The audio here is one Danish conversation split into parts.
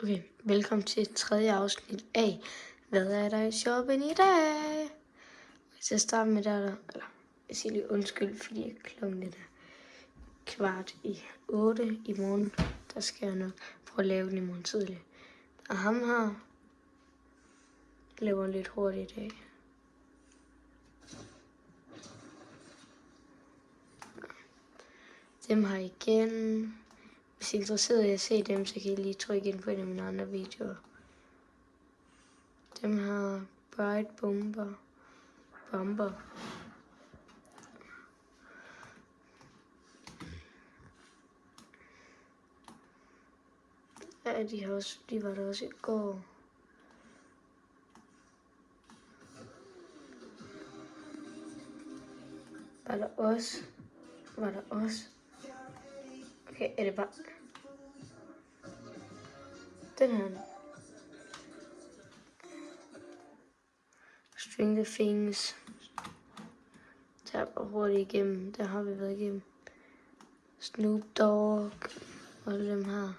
Okay, velkommen til 3. afsnit af Hvad er der i shoppen i dag? Til at starte med, eller jeg siger lige undskyld, fordi klokken er 7:15 i morgen. Der skal jeg nok prøve at lave den i morgen tidlig. Og ham her laver lidt hurtigt i dag. Dem her igen. Hvis I er interesseret i at se dem, så kan I lige trykke ind på en af mine andre videoer. Dem har Bright Bomber. Ja, de var der også i går. Var der også? Okay, er det bare den her? Stranger Things. Der er hurtigt igennem. Der har vi været igennem. Snoop Dogg og dem her.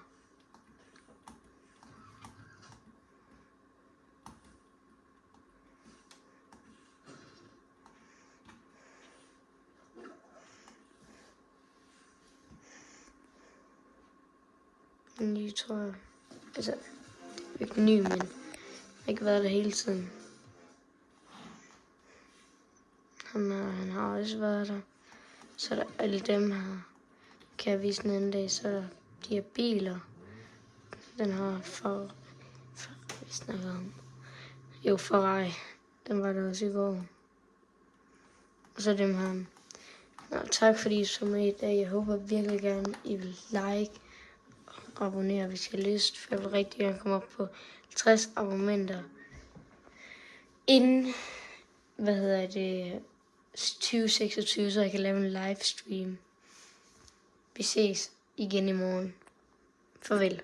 Ny, tror jeg. Altså, ikke ny, men jeg har ikke været der hele tiden. Han har også været der. Så er der alle dem her. Kan jeg vise en anden dag. Så er der de her biler. Den har vi snakker om. Jo, Ferrari. Den var der også i går. Og så dem her. Nå, tak fordi I så med i dag. Jeg håber virkelig gerne, I vil like og abonnere, hvis I har lyst. For jeg vil rigtig gerne komme op på 50 abonnenter inden 2026, så jeg kan lave en livestream. Vi ses igen i morgen. Farvel.